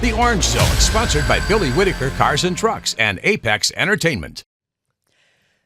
The Orange Zone, sponsored by Billy Whitaker Cars and Trucks and Apex Entertainment.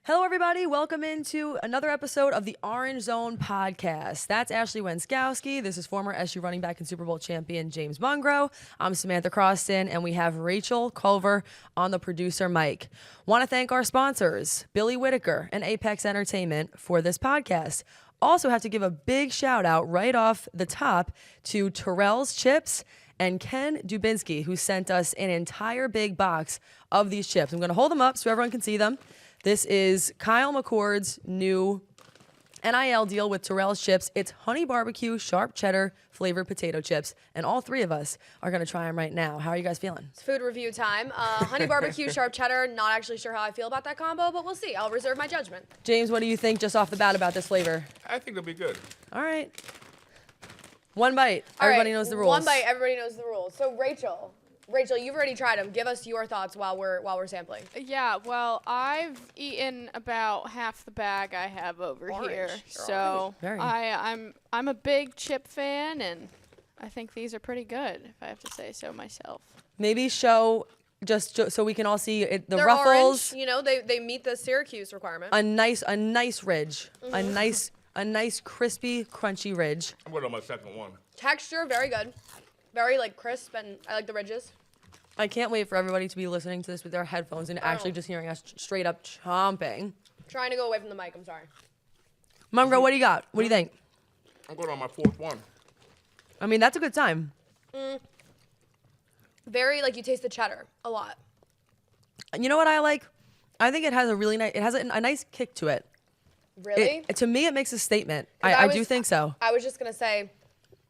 Hello, everybody. Welcome into another episode of the Orange Zone podcast. That's Ashley Wenskoski. This is former SU running back and Super Bowl champion James Mungo. I'm Samantha Croston, and we have Rachel Culver on the producer mic. Want to thank our sponsors, Billy Whitaker and Apex Entertainment, for this podcast. Also have to give a big shout out right off the top to Terrell's Chips and Ken Dubinsky, who sent us an entire big box of these chips. I'm going to hold them up so everyone can see them. This is Kyle McCord's new NIL deal with Terrell's Chips. It's honey barbecue, sharp cheddar, flavored potato chips, and all three of us are going to try them right now. How are you guys feeling? It's food review time. Honey barbecue, sharp cheddar, not actually sure how I feel about that combo, but we'll see. I'll reserve my judgment. James, what do you think just off the bat about this flavor? I think it'll be good. All right. One bite. Everybody knows the rules. One bite, everybody knows the rules. So Rachel, you've already tried them. Give us your thoughts while we're sampling. Yeah, well, I've eaten about half the bag I have over here. So I'm a big chip fan, and I think these are pretty good, if I have to say so myself. Maybe show just so we can all see it, the They're ruffles. Orange. You know, they meet the Syracuse requirement. A nice ridge. Mm-hmm. A nice crispy, crunchy ridge. I'm going on my second one. Texture, very good. Very crisp, and I like the ridges. I can't wait for everybody to be listening to this with their headphones and actually just hearing us straight up chomping. Trying to go away from the mic, I'm sorry. Mungro, what do you got? What do you think? I'm going on my fourth one. I mean, that's a good time. Very, you taste the cheddar a lot. You know what I like? I think it has a really nice, a nice kick to it. Really? To me, it makes a statement. I do think so. I was just going to say,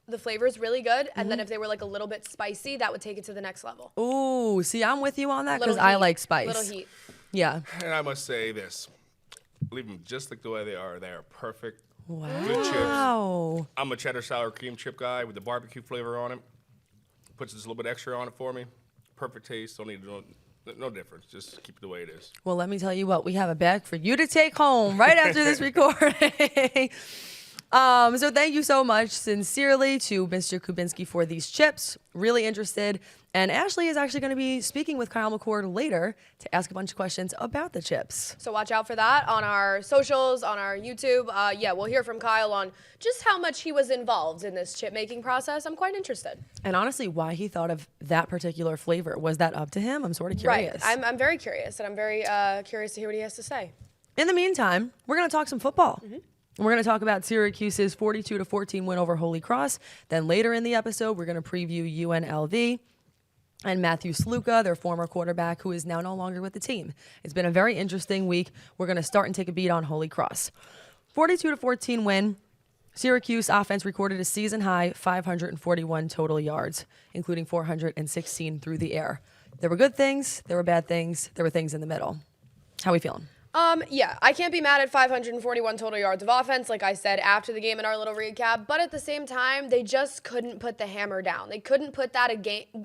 the flavor's really good, and then if they were a little bit spicy, that would take it to the next level. Ooh, see, I'm with you on that because I like spice. Little heat. Yeah. And I must say this. Leave them just like the way they are. They are perfect. Wow. Good chips. I'm a cheddar sour cream chip guy with the barbecue flavor on it. Puts just a little bit extra on it for me. Perfect taste. Don't need no difference. Just keep it the way it is. Well, let me tell you what. We have a bag for you to take home right after this recording. So thank you so much, sincerely, to Mr. Kubinski for these chips. Really interested. And Ashley is actually going to be speaking with Kyle McCord later to ask a bunch of questions about the chips. So watch out for that on our socials, on our YouTube. We'll hear from Kyle on just how much he was involved in this chip making process. I'm quite interested. And honestly, why he thought of that particular flavor. Was that up to him? I'm sort of curious. Right. I'm very curious, and I'm very curious to hear what he has to say. In the meantime, we're going to talk some football. Mm-hmm. We're going to talk about Syracuse's 42-14 win over Holy Cross. Then later in the episode, we're going to preview UNLV and Matthew Sluka, their former quarterback, who is now no longer with the team. It's been a very interesting week. We're going to start and take a beat on Holy Cross. 42-14 win. Syracuse offense recorded a season-high 541 total yards, including 416 through the air. There were good things. There were bad things. There were things in the middle. How are we feeling? I can't be mad at 541 total yards of offense, like I said after the game in our little recap, but at the same time, they just couldn't put the hammer down. They couldn't put that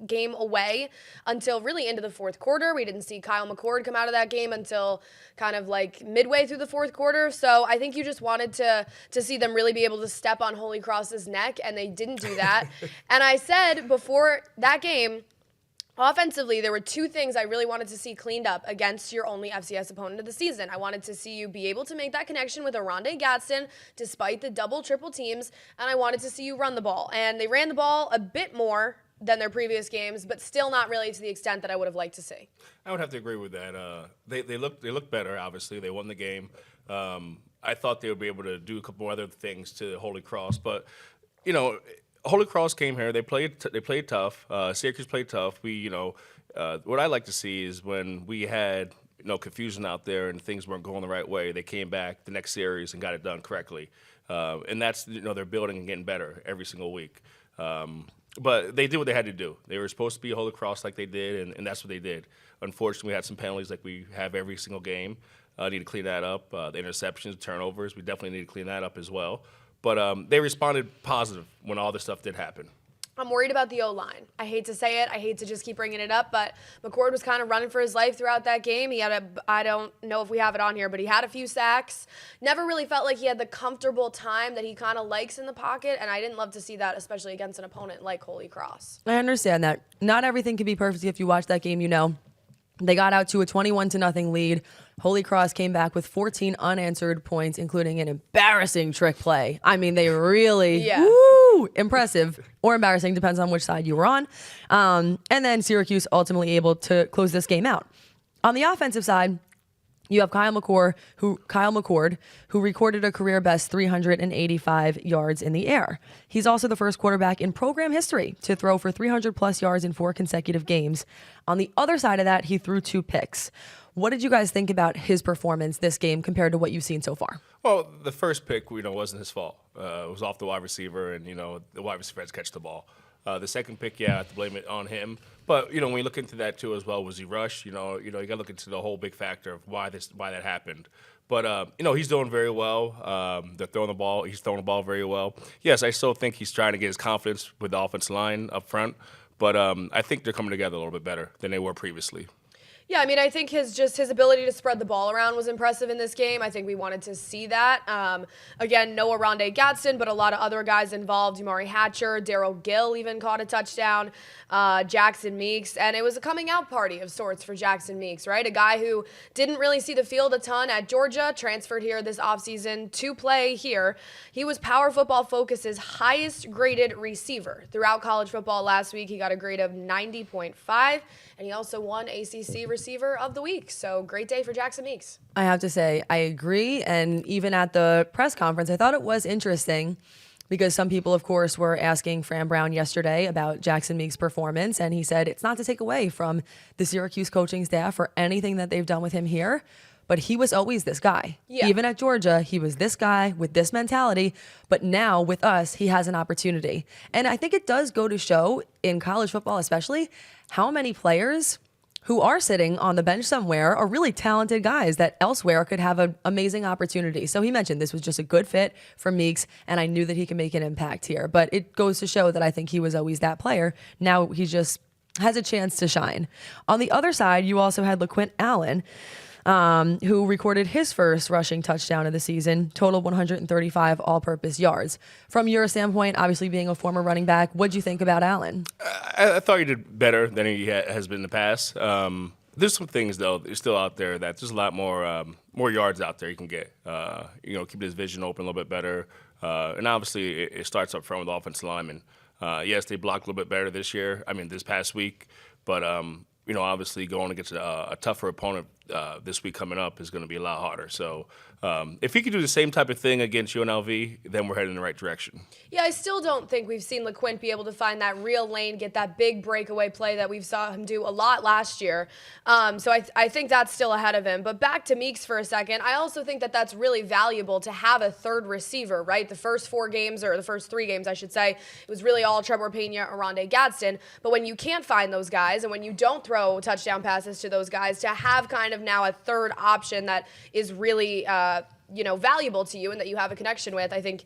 game away until really into the fourth quarter. We didn't see Kyle McCord come out of that game until kind of midway through the fourth quarter, so I think you just wanted to see them really be able to step on Holy Cross's neck, and they didn't do that. And I said before that game, offensively, there were two things I really wanted to see cleaned up against your only FCS opponent of the season. I wanted to see you be able to make that connection with Oronde Gadsden despite the double, triple teams, and I wanted to see you run the ball. And they ran the ball a bit more than their previous games, but still not really to the extent that I would have liked to see. I would have to agree with that. They look better, obviously. They won the game. I thought they would be able to do a couple more other things to Holy Cross, but, Holy Cross came here. They played tough. Syracuse played tough. What I like to see is when we had confusion out there and things weren't going the right way, they came back the next series and got it done correctly. And that's they're building and getting better every single week. But they did what they had to do. They were supposed to be Holy Cross like they did, and that's what they did. Unfortunately, we had some penalties like we have every single game. Need to clean that up. The interceptions, turnovers, we definitely need to clean that up as well. But they responded positive when all this stuff did happen. I'm worried about the O-line. I hate to say it. I hate to just keep bringing it up, but McCord was kind of running for his life throughout that game. He had I don't know if we have it on here, but he had a few sacks. Never really felt like he had the comfortable time that he kind of likes in the pocket, and I didn't love to see that, especially against an opponent like Holy Cross. I understand that. Not everything can be perfect. If you watch that game, you know. They got out to a 21-0 lead. Holy Cross came back with 14 unanswered points, including an embarrassing trick play. I mean, they really, impressive or embarrassing, depends on which side you were on. And then Syracuse ultimately able to close this game out. On the offensive side, you have Kyle McCord, who recorded a career-best 385 yards in the air. He's also the first quarterback in program history to throw for 300-plus yards in 4 consecutive games. On the other side of that, he threw 2 picks. What did you guys think about his performance this game compared to what you've seen so far? Well, the first pick, wasn't his fault. It was off the wide receiver, and, the wide receiver had to catch the ball. The second pick, I have to blame it on him. But, when you look into that, too, as well, was he rushed? You got to look into the whole big factor of why that happened. But, he's doing very well. They're throwing the ball. He's throwing the ball very well. Yes, I still think he's trying to get his confidence with the offensive line up front. But I think they're coming together a little bit better than they were previously. Yeah, I mean, I think his ability to spread the ball around was impressive in this game. I think we wanted to see that. Again, no Oronde Gadsden, but a lot of other guys involved. Umari Hatcher, Daryl Gill even caught a touchdown, Jackson Meeks, and it was a coming out party of sorts for Jackson Meeks, right? A guy who didn't really see the field a ton at Georgia, transferred here this offseason to play here. He was Power Football Focus's highest graded receiver throughout college football last week. He got a grade of 90.5, and he also won ACC Receiver of the Week. So great day for Jackson Meeks. I have to say, I agree. And even at the press conference, I thought it was interesting because some people, of course, were asking Fran Brown yesterday about Jackson Meeks' performance. And he said it's not to take away from the Syracuse coaching staff or anything that they've done with him here. But he was always this guy. Yeah. Even at Georgia, he was this guy with this mentality. But now with us, he has an opportunity. And I think it does go to show in college football, especially, how many players who are sitting on the bench somewhere are really talented guys that elsewhere could have an amazing opportunity. So he mentioned this was just a good fit for Meeks, and I knew that he could make an impact here. But it goes to show that I think he was always that player. Now he just has a chance to shine. On the other side, you also had LeQuint Allen, who recorded his first rushing touchdown of the season, total 135 all-purpose yards. From your standpoint, obviously being a former running back, what'd you think about Allen? I thought he did better than he has been in the past. There's some things, though, that are still out there that there's a lot more yards out there you can get. Keep his vision open a little bit better. And obviously, it starts up front with the offensive linemen. Yes, they blocked a little bit better this past week. But, obviously going against a tougher opponent this week coming up is going to be a lot harder. So if he could do the same type of thing against UNLV, then we're heading in the right direction. Yeah, I still don't think we've seen LeQuint be able to find that real lane, get that big breakaway play that we saw him do a lot last year. So I think that's still ahead of him. But back to Meeks for a second, I also think that that's really valuable to have a third receiver, right? The first 4 games, or the first 3 games, I should say, it was really all Trevor Pena, Oronde Gadsden. But when you can't find those guys, and when you don't throw touchdown passes to those guys, to have kind of now a third option that is really valuable to you and that you have a connection with, I think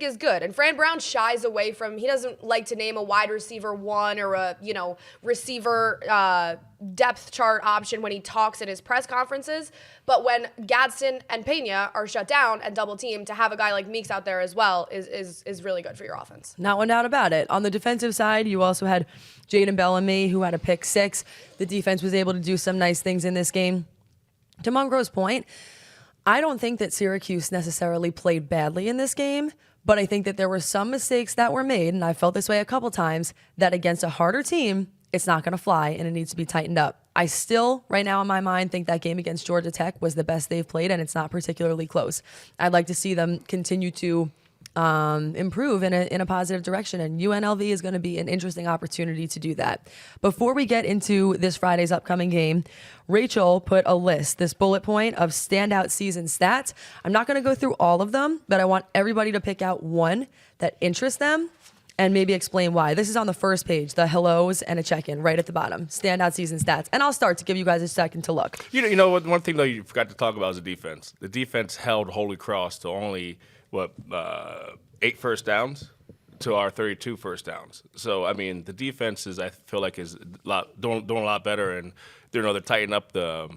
is good. And Fran Brown shies away from, he doesn't like to name a wide receiver 1 or a, receiver depth chart option when he talks at his press conferences. But when Gadsden and Pena are shut down and double teamed, to have a guy like Meeks out there as well is really good for your offense. Not one doubt about it. On the defensive side, you also had Jaden Bellamy, who had a pick 6. The defense was able to do some nice things in this game. To Mungro's point, I don't think that Syracuse necessarily played badly in this game, but I think that there were some mistakes that were made, and I felt this way a couple times, that against a harder team, it's not going to fly, and it needs to be tightened up. I still, right now in my mind, think that game against Georgia Tech was the best they've played, and it's not particularly close. I'd like to see them continue to improve in a positive direction, and UNLV is going to be an interesting opportunity to do that. Before we get into this Friday's upcoming game, Rachel put a list, this bullet point of standout season stats. I'm not going to go through all of them, but I want everybody to pick out one that interests them and maybe explain why. This is on the first page, the hellos and a check-in right at the bottom, standout season stats. And I'll start to give you guys a second to look. You know what? One thing, though, you forgot to talk about is the defense. The defense held Holy Cross to only 8 first downs. to our 32 first downs. So I mean, the defense is, I feel like, is doing a lot better, and they're tightening up they're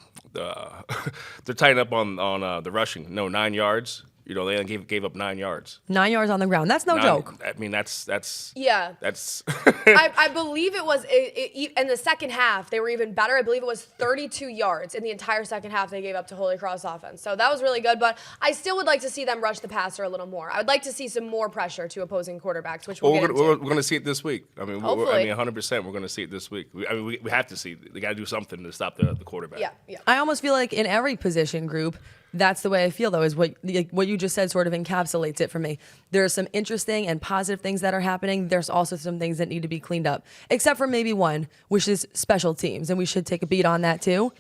tightening up on the rushing. 9 yards. They only gave up 9 yards. 9 yards on the ground. That's no joke. I mean, that's yeah. That's. I believe it was in the second half. They were even better. I believe it was 32 yards in the entire second half they gave up to Holy Cross offense. So that was really good. But I still would like to see them rush the passer a little more. I would like to see some more pressure to opposing quarterbacks, which we're going to see it this week. I mean, hopefully. 100%. We're going to see it this week. We have to see. They got to do something to stop the quarterback. Yeah. I almost feel like in every position group, that's the way I feel, though, is what you just said sort of encapsulates it for me. There are some interesting and positive things that are happening. There's also some things that need to be cleaned up, except for maybe one, which is special teams, and we should take a beat on that, too.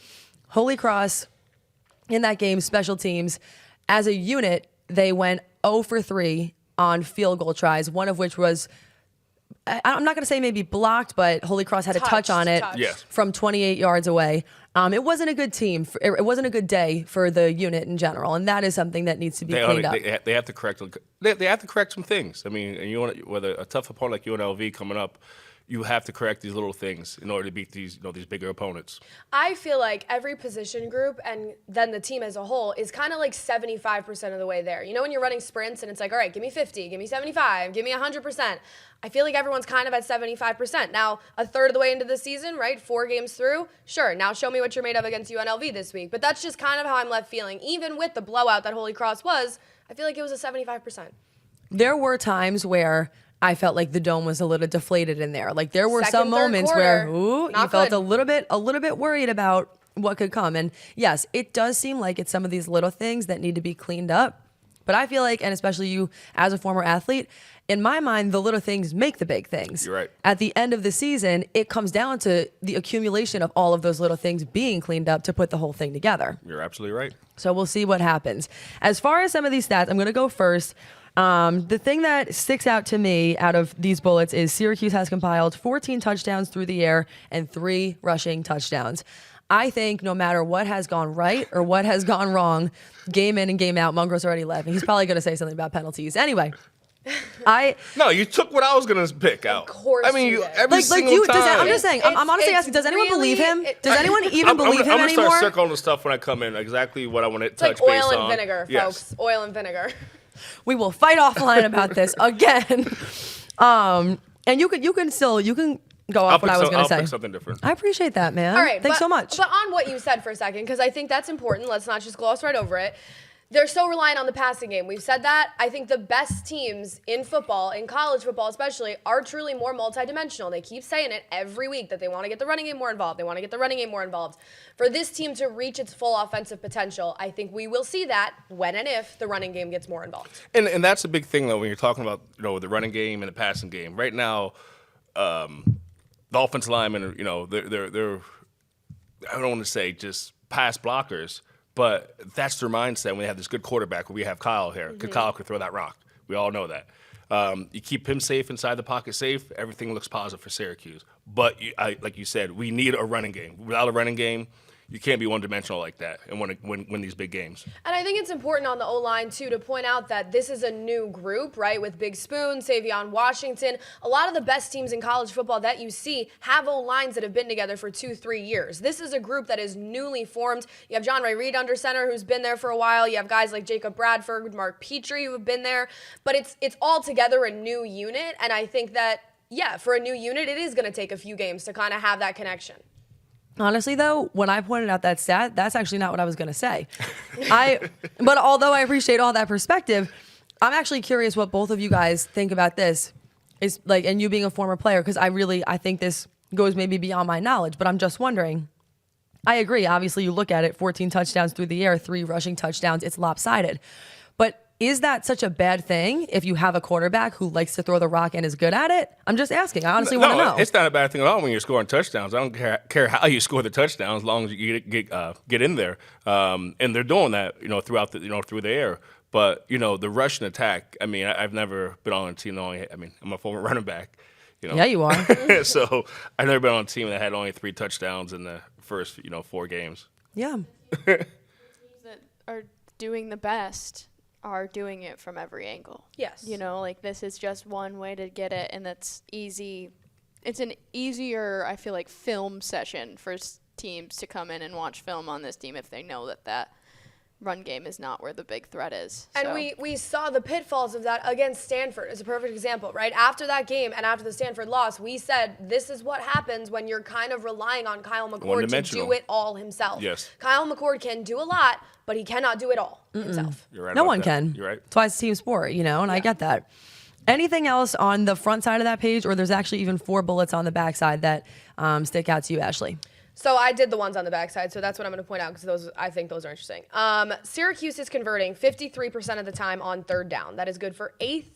Holy Cross, in that game, special teams, as a unit, they went 0 for 3 on field goal tries, one of which was, I'm not going to say maybe blocked, but Holy Cross had a touch on it from 28 yards away. It wasn't a good team. It wasn't a good day for the unit in general, and that is something that needs to be cleaned up. They have to correct. They have to correct some things. I mean, and whether a tough opponent like UNLV coming up, you have to correct these little things in order to beat these bigger opponents. I feel like every position group and then the team as a whole is kind of like 75% of the way there. When you're running sprints and it's like, all right, give me 50, give me 75, give me 100%. I feel like everyone's kind of at 75%. Now, a third of the way into the season, right, 4 games through, sure, now show me what you're made of against UNLV this week. But that's just kind of how I'm left feeling. Even with the blowout that Holy Cross was, I feel like it was a 75%. There were times where I felt like the dome was a little deflated in there. Like there were Second, some moments where you felt good. a little bit worried about what could come. And yes, it does seem like it's some of these little things that need to be cleaned up. But I feel like, and especially you as a former athlete, in my mind, the little things make the big things. You're right. At the end of the season, it comes down to the accumulation of all of those little things being cleaned up to put the whole thing together. You're absolutely right. So we'll see what happens. As far as some of these stats, I'm going to go first. The thing that sticks out to me out of these bullets is Syracuse has compiled 14 touchdowns through the air and 3 rushing touchdowns. I think no matter what has gone right or what has gone wrong, game in and game out, Mungro's already laughing. He's probably going to say something about penalties. Anyway, No, you took what I was going to pick out. Of course I mean, you did. every single time. I'm just saying, I'm honestly asking, does anyone believe him? Does anyone even believe him anymore? I'm going to start anymore? circling the stuff when I come in, exactly what I want to touch It's like base on. oil and vinegar, folks. Oil and vinegar. We will fight offline about this again. And you can go off what I was going to say. I'll pick something different. I appreciate that, man. All right, Thanks so much. But on what you said for a second, because I think that's important. Let's not just gloss right over it. They're so reliant on the passing game. We've said that. I think the best teams in football, in college football especially, are truly more multidimensional. They keep saying it every week that they want to get the running game more involved. They want to get the running game more involved. For this team to reach its full offensive potential, I think we will see that when and if the running game gets more involved. And that's a big thing, though, when you're talking about the running game and the passing game. Right now, the offensive linemen, they're I don't want to say just pass blockers, but that's their mindset when they have this good quarterback. We have Kyle here, because Kyle could throw that rock. We all know that. You keep him safe inside the pocket safe, everything looks positive for Syracuse. But like you said, we need a running game. Without a running game, you can't be one-dimensional like that and win these big games. And I think it's important on the O-line, too, to point out that this is a new group, right, with Big Spoon, Savion Washington. A lot of the best teams in college football that you see have O-lines that have been together for 2-3 years. This is a group that is newly formed. You have John Ray Reed under center, who's been there for a while. You have guys like Jacob Bradford, Mark Petrie, who have been there. But it's all together a new unit, and I think that, yeah, for a new unit, it is going to take a few games to kind of have that connection. Honestly, though, when I pointed out that stat, that's actually not what I was going to say. But although I appreciate all that perspective, I'm actually curious what both of you guys think about this. Is like, and you being a former player, because I think this goes maybe beyond my knowledge, but I'm just wondering. I agree. Obviously, you look at it, 14 touchdowns through the air, 3 rushing touchdowns. It's lopsided. But is that such a bad thing if you have a quarterback who likes to throw the rock and is good at it? I'm just asking. I honestly want to know. It's not a bad thing at all when you're scoring touchdowns. I don't care how you score the touchdowns, as long as you get in there. And they're doing that, throughout through the air. But the rush and attack. I mean, I've never been on a team that I'm a former running back. Yeah, you are. So I've never been on a team that had only 3 touchdowns in the first 4 games. Yeah. That are doing the best are doing it from every angle. Yes. You know, like this is just one way to get it, and that's easy. It's an easier, I feel like, film session for teams to come in and watch film on this team if they know that run game is not where the big threat is. And we saw the pitfalls of that against Stanford as a perfect example, right? After that game and after the Stanford loss, we said this is what happens when you're kind of relying on Kyle McCord to do it all himself. Yes. Kyle McCord can do a lot, but he cannot do it all himself. You're right. No about one that. can. You're right. That's why it's a team sport, and I get that. Anything else on the front side of that page, or there's actually even 4 bullets on the back side that stick out to you, Ashley? So I did the ones on the backside, so that's what I'm going to point out because I think those are interesting. Syracuse is converting 53% of the time on third down. That is good for 8th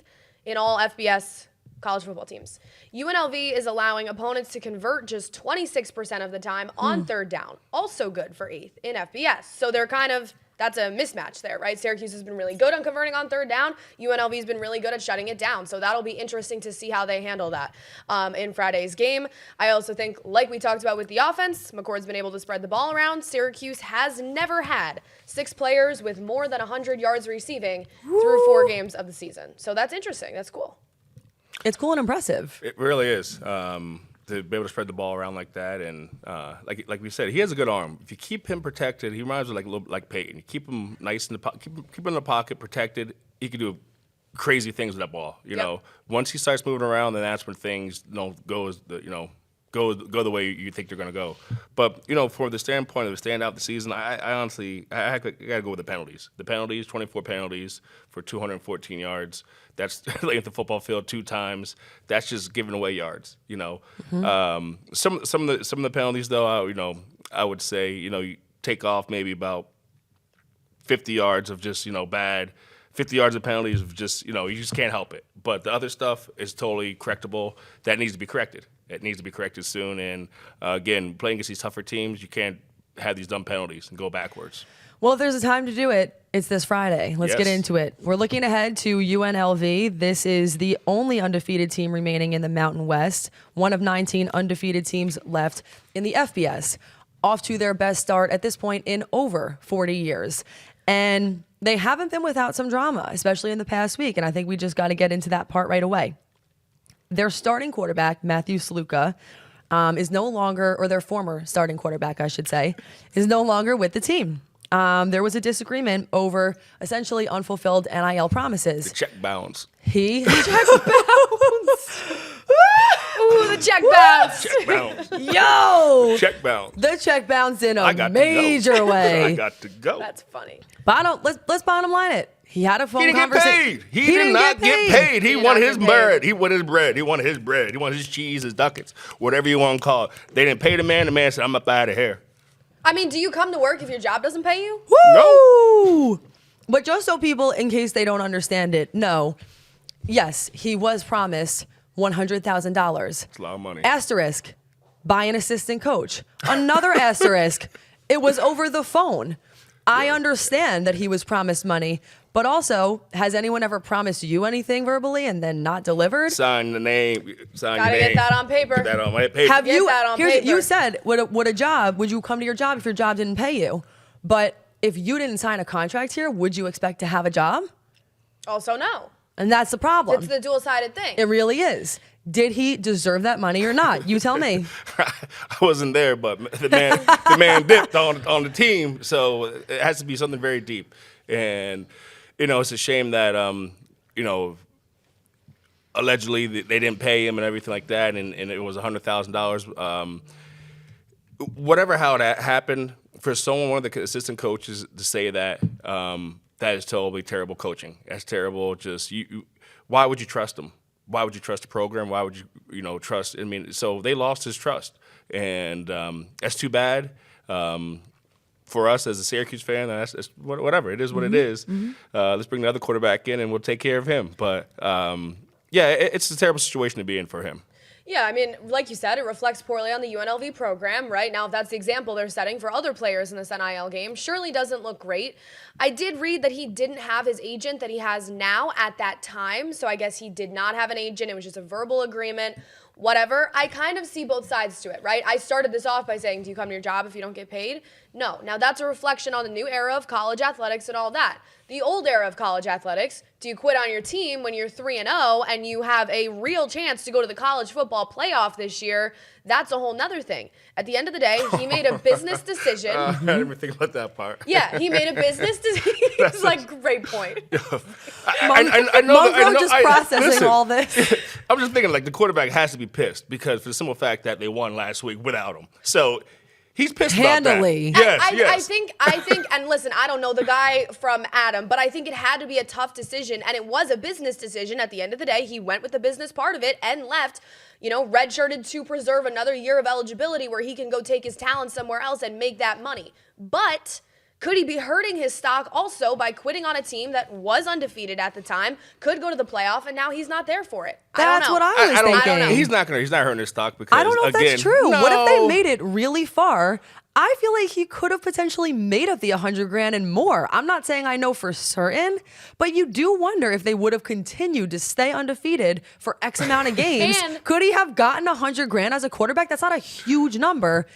in all FBS college football teams. UNLV is allowing opponents to convert just 26% of the time on third down. Also good for 8th in FBS. So they're that's a mismatch there, right? Syracuse has been really good on converting on third down. UNLV has been really good at shutting it down. So that'll be interesting to see how they handle that in Friday's game. I also think, like we talked about with the offense, McCord's been able to spread the ball around. Syracuse has never had 6 players with more than 100 yards receiving through 4 games of the season. So that's interesting. That's cool. It's cool and impressive. It really is. To be able to spread the ball around like that, and like we said, he has a good arm. If you keep him protected, he reminds me like Peyton. You keep him nice in the keep him in the pocket, protected. He can do crazy things with that ball. You know, once he starts moving around, then that's when things go the way you think they're going to go. But for the standpoint of the standout this season, I honestly I got to go with the penalties. The penalties, 24 penalties for 214 yards. That's laying the football field 2 times. That's just giving away yards. Some of the penalties though, I would say you take off maybe about 50 yards of just bad. 50 yards of penalties of just you just can't help it. But the other stuff is totally correctable. That needs to be corrected. It needs to be corrected soon. And again, playing against these tougher teams, you can't have these dumb penalties and go backwards. Well, if there's a time to do it, it's this Friday. Let's get into it. We're looking ahead to UNLV. This is the only undefeated team remaining in the Mountain West, one of 19 undefeated teams left in the FBS, off to their best start at this point in over 40 years. And they haven't been without some drama, especially in the past week, and I think we just got to get into that part right away. Their starting quarterback, Matthew Sluka, is no longer, or their former starting quarterback, I should say, is no longer with the team. There was a disagreement over essentially unfulfilled NIL promises. The check bounce. Check bounce. Ooh, the check bounce. Check bounce. Yo! Check bounce. The check bounced in a major way. I got to go. That's funny. Let's bottom line it. He had a phone conversation. He did not get paid. He wanted his bread. He wanted his bread. He wanted his bread. He wanted his cheese, his ducats, whatever you want to call it. They didn't pay the man. The man said, I'm up out of here. I mean, do you come to work if your job doesn't pay you? Woo! No. But just so people, in case they don't understand it, know, yes, he was promised $100,000. It's a lot of money. Asterisk, by an assistant coach. Another asterisk, it was over the phone. I understand that he was promised money, but also, has anyone ever promised you anything verbally and then not delivered? Sign the name. Gotta get that on paper. Get that on my paper. Have you? That on paper. You said, would you come to your job if your job didn't pay you? But if you didn't sign a contract here, would you expect to have a job? Also, no. And that's the problem. It's the dual-sided thing. It really is. Did he deserve that money or not? You tell me. I wasn't there, but the man dipped on the team, so it has to be something very deep. And it's a shame that allegedly they didn't pay him and everything like that, and it was $100,000. Whatever how that happened, for one of the assistant coaches to say that, that is totally terrible coaching. That's terrible. Just why would you trust him? Why would you trust the program? Why would you trust? I mean, so they lost his trust, and that's too bad. For us as a Syracuse fan, that's whatever. It is what it is. Let's bring the other quarterback in, and we'll take care of him. But, it's a terrible situation to be in for him. Yeah, I mean, like you said, it reflects poorly on the UNLV program, right? Now, if that's the example they're setting for other players in this NIL game, surely doesn't look great. I did read that he didn't have his agent that he has now at that time, so I guess he did not have an agent. It was just a verbal agreement. whatever. I kind of see both sides to it, right? I started this off by saying, do you come to your job if you don't get paid? No. Now, that's a reflection on the new era of college athletics and all that. The old era of college athletics, do you quit on your team when you're 3-0 and you have a real chance to go to the college football playoff this year? That's a whole nother thing. At the end of the day, he made a business decision. I didn't even think about that part. Yeah, he made a business decision. It's like, great point. I know. Mungro just processing listen, all this. I'm just thinking, like, the quarterback has to be pissed because for the simple fact that they won last week without him. So he's pissed Handily. about that. I think, and listen, I don't know the guy from Adam, but I think it had to be a tough decision, and it was a business decision. At the end of the day, he went with the business part of it and left, redshirted to preserve another year of eligibility where he can go take his talent somewhere else and make that money. But could he be hurting his stock also by quitting on a team that was undefeated at the time, could go to the playoff, and now he's not there for it? That's what I was thinking. I don't know. He's not hurting his stock because I don't know if again, that's true. No. What if they made it really far? I feel like he could have potentially made up the $100,000 and more. I'm not saying I know for certain, but you do wonder if they would have continued to stay undefeated for X amount of games. Could he have gotten $100,000 as a quarterback? That's not a huge number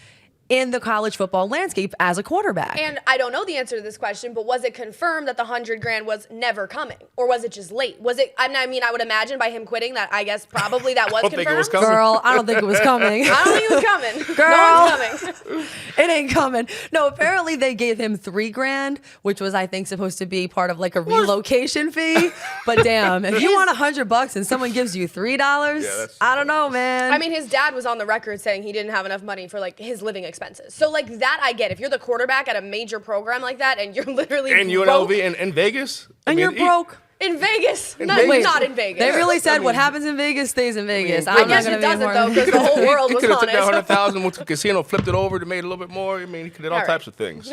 in the college football landscape as a quarterback. And I don't know the answer to this question, but was it confirmed that the $100,000 was never coming, or was it just late? Was it? I mean, I would imagine by him quitting that, I guess probably that was confirmed. Think it was coming. Girl, I don't think it was coming. I don't think it was coming. Girl, No one's coming. It ain't coming. No, apparently they gave him $3,000, which was, I think, supposed to be part of like a relocation fee. But damn, if you want $100 and someone gives you $3, I don't know, man. I mean, his dad was on the record saying he didn't have enough money for like his living expenses. So like that I get. If you're the quarterback at a major program like that and you're literally and broke, UNLV in Vegas, and you're broke. In Vegas. Not in Vegas. They really said what happens in Vegas stays in Vegas. I guess it doesn't though, because the whole world was could have on took that it. $100,000, went to the casino, flipped it over, to made a little bit more. I mean, he could have all types of things.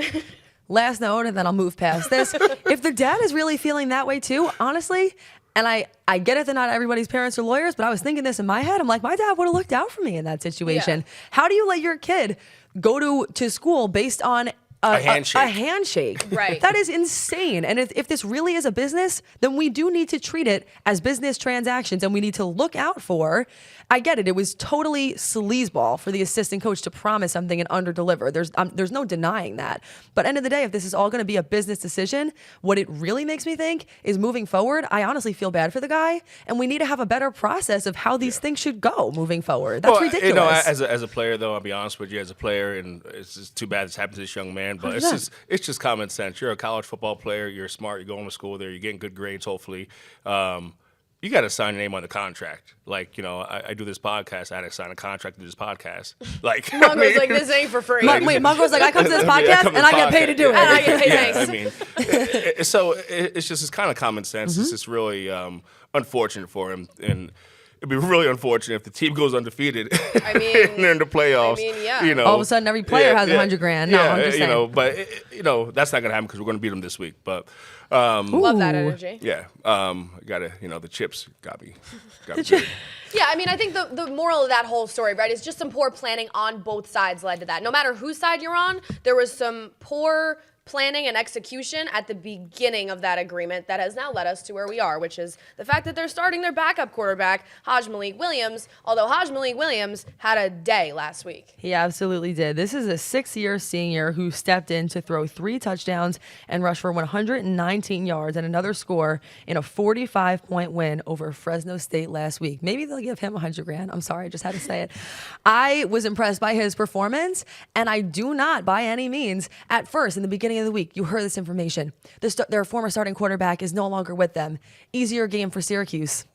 Last note, and then I'll move past this. If the dad is really feeling that way too, honestly, and I get it that not everybody's parents are lawyers, but I was thinking this in my head. I'm like, my dad would have looked out for me in that situation. Yeah. How do you let your kid go to school based on a handshake? Right. That is insane. And if this really is a business, then we do need to treat it as business transactions, and we need to look out for. I get it. It was totally sleazeball for the assistant coach to promise something and underdeliver. There's no denying that. But end of the day, if this is all going to be a business decision, what it really makes me think is moving forward, I honestly feel bad for the guy, and we need to have a better process of how these things should go moving forward. That's ridiculous. As a player, though, I'll be honest with you, as a player, and it's just too bad this happened to this young man, but it's just common sense. You're a college football player. You're smart. You're going to school there. You're getting good grades, hopefully. You got to sign your name on the contract. Like, I do this podcast. I had to sign a contract to do this podcast. Like, Mungo's like, this ain't for free. Mungo's like, I come to this podcast and I get paid to do it. And I get paid, thanks. So it's kind of common sense. Mm-hmm. It's just really unfortunate for him. And it'd be really unfortunate if the team goes undefeated and they're in the playoffs. All of a sudden, every player has $100,000. No, I'm just saying. But that's not going to happen because we're going to beat them this week. But love that energy. Yeah, gotta. The chips got me. Yeah, I mean, I think the moral of that whole story, right, is just some poor planning on both sides led to that. No matter whose side you're on, there was some poor planning and execution at the beginning of that agreement that has now led us to where we are, which is the fact that they're starting their backup quarterback, Haij-Malik Williams, although Haij-Malik Williams had a day last week. He absolutely did. This is a 6-year senior who stepped in to throw 3 touchdowns and rush for 119 yards and another score in a 45-point win over Fresno State last week. Maybe they'll give him $100,000. I'm sorry, I just had to say it. I was impressed by his performance, and I do not, by any means, at first, in the beginning of the week, you heard this information. Their former starting quarterback is no longer with them. Easier game for Syracuse.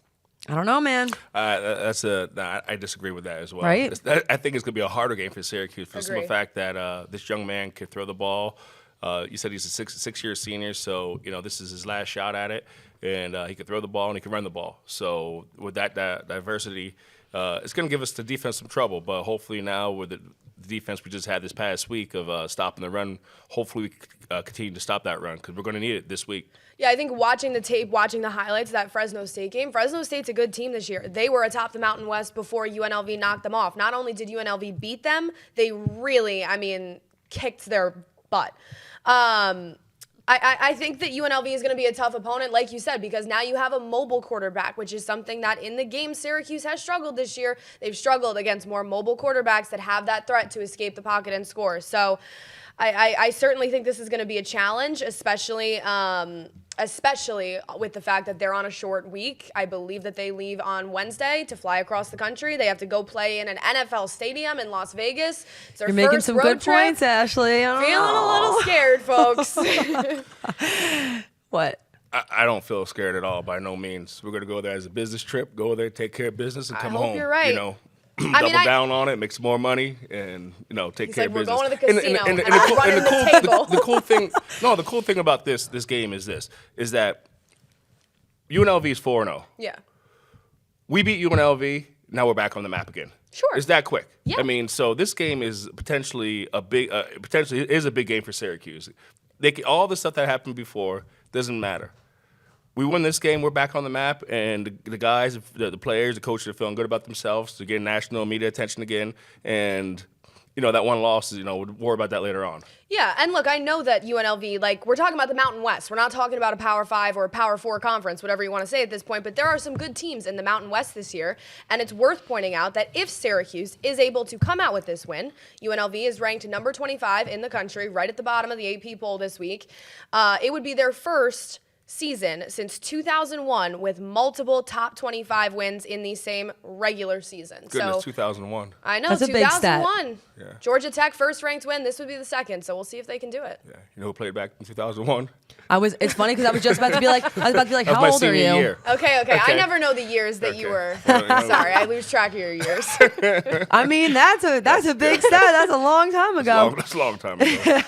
I don't know, man. I disagree with that as well. Right? I think it's going to be a harder game for Syracuse for the simple fact that this young man can throw the ball. You said he's a six-year senior, so this is his last shot at it, and he can throw the ball and he can run the ball. So with that diversity, it's going to give us the defense some trouble. But hopefully now with the defense we just had this past week of stopping the run, hopefully we continue to stop that run because we're going to need it this week. Yeah, I think watching the tape, watching the highlights of that Fresno State game, Fresno State's a good team this year. They were atop the Mountain West before UNLV knocked them off. Not only did UNLV beat them, they really, kicked their butt. I think that UNLV is going to be a tough opponent, like you said, because now you have a mobile quarterback, which is something that in the game Syracuse has struggled this year. They've struggled against more mobile quarterbacks that have that threat to escape the pocket and score. So I certainly think this is going to be a challenge, especially with the fact that they're on a short week. I believe that they leave on Wednesday to fly across the country. They have to go play in an NFL stadium in Las Vegas. It's their You're making first some road good trip. points, Ashley. Feeling a little scared, folks. What? I don't feel scared at all, by no means. We're going to go there as a business trip, go there, take care of business, and come hope home. you're right. You know, double down on it, make some more money, and, you know, take care of we're business. going to the casino, and I'm running the table. The cool thing about this game is that UNLV is 4-0. Yeah. We beat UNLV, now we're back on the map again. Sure. It's that quick. Yeah. I mean, so this game is potentially a big game for Syracuse. All the stuff that happened before doesn't matter. We win this game, we're back on the map, and the guys, the players, the coaches are feeling good about themselves to get national media attention again. And, you know, that one loss, you know, we'll worry about that later on. Yeah, and look, I know that UNLV, like, we're talking about the Mountain West. We're not talking about a Power 5 or a Power 4 conference, whatever you want to say at this point, but there are some good teams in the Mountain West this year, and it's worth pointing out that if Syracuse is able to come out with this win, UNLV is ranked number 25 in the country, right at the bottom of the AP poll this week. It would be their first season since 2001 with multiple top 25 wins in the same regular season. Goodness, so 2001. I know, That's a big stat. 2001. Yeah. Georgia Tech first ranked win. This would be the second, so we'll see if they can do it. Yeah. You know who played back in 2001? It's funny because I was just about to be like, That was how my old are senior you? year. Okay. I Okay. never know the years that you Okay. were. Well, Sorry, I lose track of your years. I mean, that's a big stat. That's a long time ago. That's a long time ago.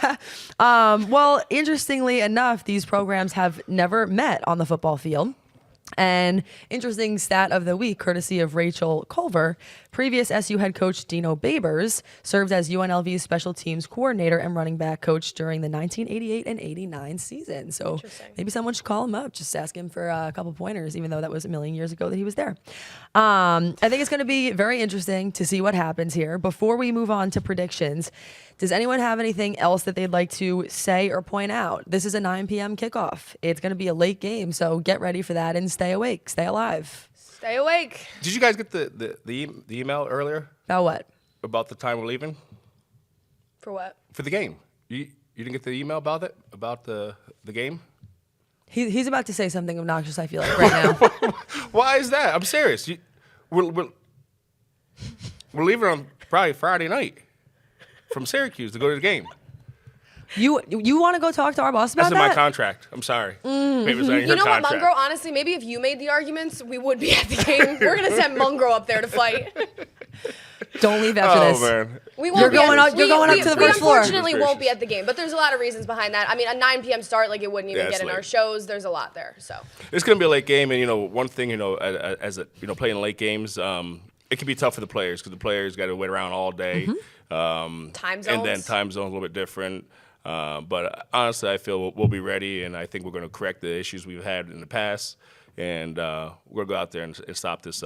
Well, interestingly enough, these programs have never met on the football field. And interesting stat of the week, courtesy of Rachel Culver, previous SU head coach Dino Babers served as UNLV's special teams coordinator and running back coach during the 1988 and 89 season. So maybe someone should call him up, just ask him for a couple pointers, even though that was a million years ago that he was there. I think it's going to be very interesting to see what happens here. Before we move on to predictions, does anyone have anything else that they'd like to say or point out? This is a 9 p.m. kickoff. It's going to be a late game, so get ready for that and stay awake, stay alive. Stay awake. Did you guys get the email earlier About what? about the time we're leaving For what? for the game? You didn't get the email about it, about the game? He's about to say something obnoxious, I feel like, right now. Why is that? I'm serious. We're leaving on probably Friday night from Syracuse to go to the game. You want to go talk to our boss about That's in that? my contract. I'm sorry. Maybe it's not in You your know what, contract. Mungro? Honestly, maybe if you made the arguments, we would be at the game. We're gonna send Mungro up there to fight. Don't leave after this. man. We won't You're be going at, up- you're going up to the we first floor. unfortunately won't be at the game, but there's a lot of reasons behind that. I mean, a 9 p.m. start, like it wouldn't even Yeah, get it's in our late. shows. There's a lot there. So It's going to be a late game, and one thing, playing late games, it can be tough for the players because the players got to wait around all day. time zones. And then time zones a little bit different. But honestly, I feel we'll be ready, and I think we're going to correct the issues we've had in the past, and we're going to go out there and stop this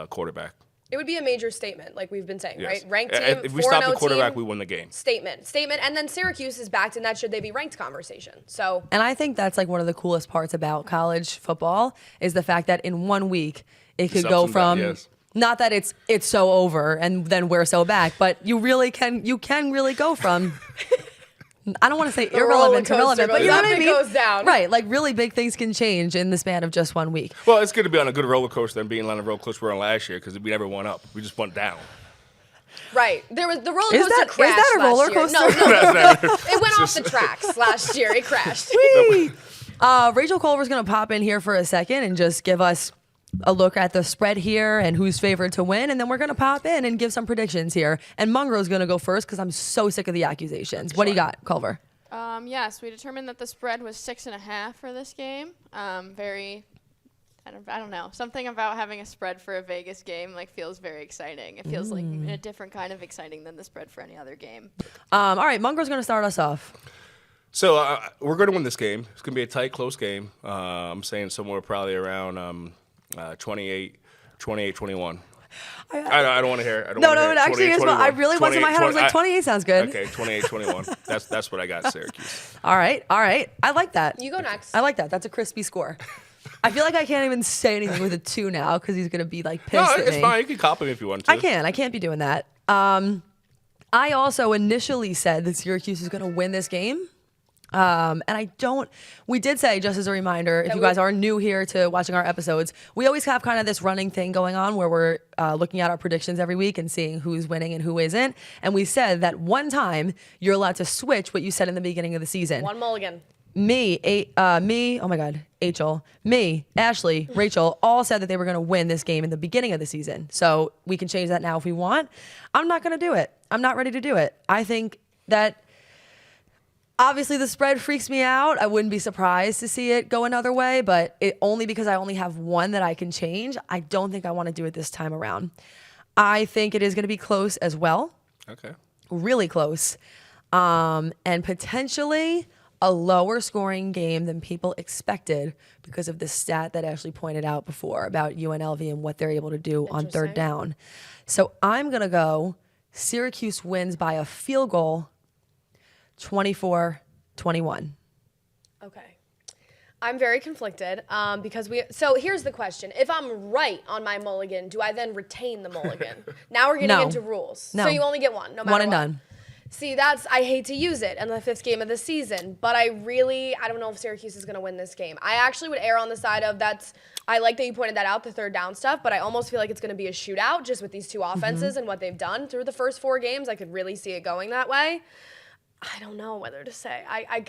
quarterback. It would be a major statement, like we've been saying, Yes. right? Ranked team, If we stop the 4-0 quarterback, team, we win the game. Statement, and then Syracuse is backed in that should they be ranked conversation. So And I think that's like one of the coolest parts about college football is the fact that in 1 week it could It's go ups and from downs, yes. not that it's so over and then we're so back, but you can really go from I don't want to say irrelevant to roller coaster relevant, but you know goes what I up, it mean? goes down. Right, like really big things can change in the span of just 1 week. Well, it's good to be on a good roller coaster than being on a roller coaster we were on last year because we never went up. We just went down. right, there was the roller Is coaster that- is crashed that a roller last year. coaster? No, it went off the tracks last year. It crashed. Rachel Culver's going to pop in here for a second and just give us a look at the spread here and who's favored to win, and then we're going to pop in and give some predictions here. And Mungro's going to go first because I'm so sick of the accusations. What do you got, Culver? Yes, we determined that the spread was 6.5 for this game. I don't know. Something about having a spread for a Vegas game feels very exciting. It feels like a different kind of exciting than the spread for any other game. All right, Mungro's going to start us off. So we're going to win this game. It's going to be a tight, close game. I'm saying somewhere probably around 28-21. I don't want to hear it. No, actually, I really was in my head. I was like, 28 sounds good. Okay, 28-21. That's what I got, Syracuse. All right. I like that. You go next. I like that. That's a crispy score. I feel like I can't even say anything with a 2 now because he's going to be like pissed at me. No, it's fine. You can copy me if you want to. I can't be doing that. I also initially said that Syracuse is going to win this game. We did say, just as a reminder, if you guys are new here to watching our episodes, we always have kind of this running thing going on where we're looking at our predictions every week and seeing who's winning and who isn't. And we said that one time you're allowed to switch what you said in the beginning of the season. One mulligan. Oh my God, Ashley, Rachel, all said that they were going to win this game in the beginning of the season. So we can change that now if we want. I'm not going to do it. I'm not ready to do it. I think that obviously the spread freaks me out. I wouldn't be surprised to see it go another way, but only because I only have one that I can change. I don't think I want to do it this time around. I think it is going to be close as well. Okay. Really close. And potentially a lower scoring game than people expected because of the stat that Ashley pointed out before about UNLV and what they're able to do on third down. So I'm going to go Syracuse wins by a field goal, 24-21. Okay. I'm very conflicted so here's the question. If I'm right on my mulligan, do I then retain the mulligan? Now we're getting into rules. No. So you only get one, no matter what. One and done. See, I hate to use it in the 5th game of the season, but I don't know if Syracuse is going to win this game. I actually would err on the side of I like that you pointed that out, the third down stuff, but I almost feel like it's going to be a shootout just with these two offenses and what they've done through the first 4 games. I could really see it going that way. I don't know whether to say. I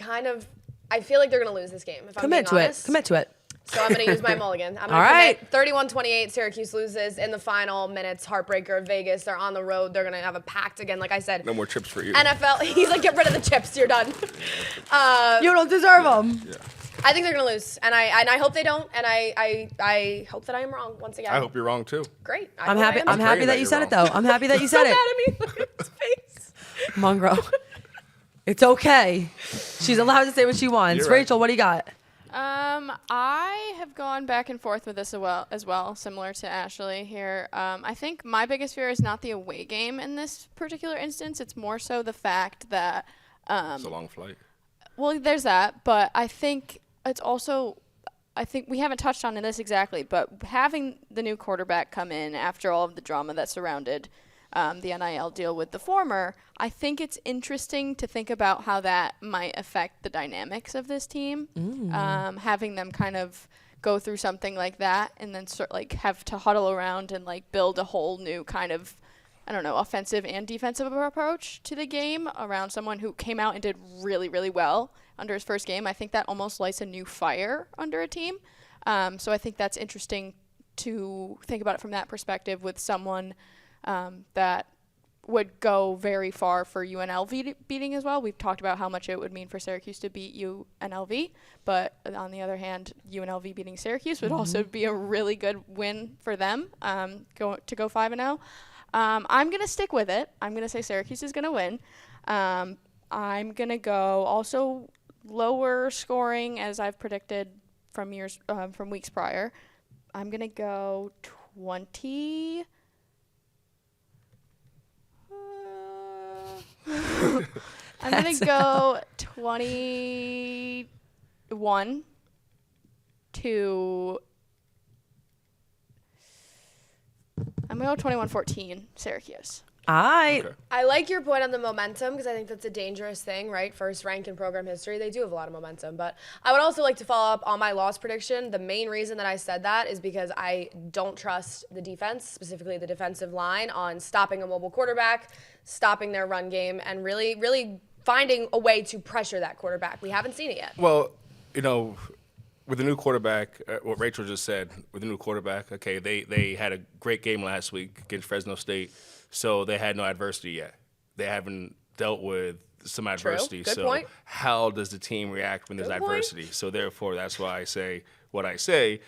feel like they're going to lose this game, if I'm being honest. Commit to it. So I'm going to use my mulligan. I'm going to commit 31-28. Syracuse loses in the final minutes. Heartbreaker. Vegas. They're on the road. They're going to have a packed again. Like I said. No more chips for you. NFL. He's like, get rid of the chips. You're done. You don't deserve them. Yeah. I think they're going to lose, and I hope they don't, and I hope that I am wrong once again. I hope you're wrong too. Great. I'm happy that you said it though. I'm happy that you said it. Mad at me. Look at his face. Mungro. It's okay. She's allowed to say what she wants. You're right. Rachel, what do you got? I have gone back and forth with this as well, similar to Ashley here. I think my biggest fear is not the away game in this particular instance. It's more so the fact that It's a long flight. Well, there's that, but I think it's also, we haven't touched on this exactly, but having the new quarterback come in after all of the drama that surrounded the NIL deal with the former, I think it's interesting to think about how that might affect the dynamics of this team. Having them kind of go through something like that and then have to huddle around and build a whole new kind of, offensive and defensive approach to the game around someone who came out and did really, really well under his first game. I think that almost lights a new fire under a team. So I think that's interesting to think about it from that perspective with someone that would go very far for UNLV beating as well. We've talked about how much it would mean for Syracuse to beat UNLV, but on the other hand, UNLV beating Syracuse would also be a really good win for them go 5-0. I'm going to stick with it. I'm going to say Syracuse is going to win. I'm going to go also lower scoring as I've predicted from weeks prior. I'm going to go 20. I'm going to go 21 to... I'm going to go 21-14 Syracuse. Okay. I like your point on the momentum because I think that's a dangerous thing, right? First rank in program history. They do have a lot of momentum. But I would also like to follow up on my loss prediction. The main reason that I said that is because I don't trust the defense, specifically the defensive line, on stopping a mobile quarterback, stopping their run game, and really, really finding a way to pressure that quarterback. We haven't seen it yet. Well, with the new quarterback, what Rachel just said, with the new quarterback, okay, they had a great game last week against Fresno State. So they had no adversity yet. They haven't dealt with some adversity. Good so point. How does the team react when there's Good adversity? point. So therefore, that's why I say what I say.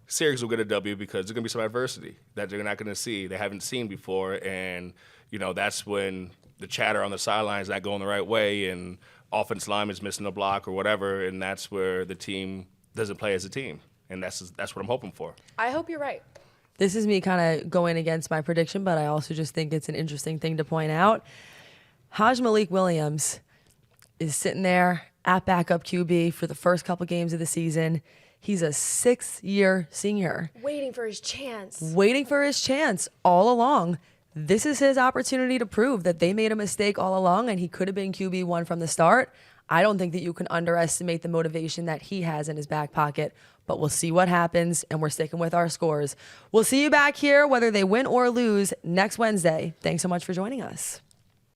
Syracuse will get a W because there's going to be some adversity that they're not going to see. They haven't seen before. And, that's when the chatter on the sidelines is not going the right way and offensive lineman's missing a block or whatever. And that's where the team doesn't play as a team. And that's what I'm hoping for. I hope you're right. This is me kind of going against my prediction, but I also just think it's an interesting thing to point out. Haij-Malik Williams is sitting there at backup QB for the first couple games of the season. He's a 6-year senior. Waiting for his chance. Waiting for his chance all along. This is his opportunity to prove that they made a mistake all along and he could have been QB1 from the start. I don't think that you can underestimate the motivation that he has in his back pocket, but we'll see what happens, and we're sticking with our scores. We'll see you back here, whether they win or lose, next Wednesday. Thanks so much for joining us.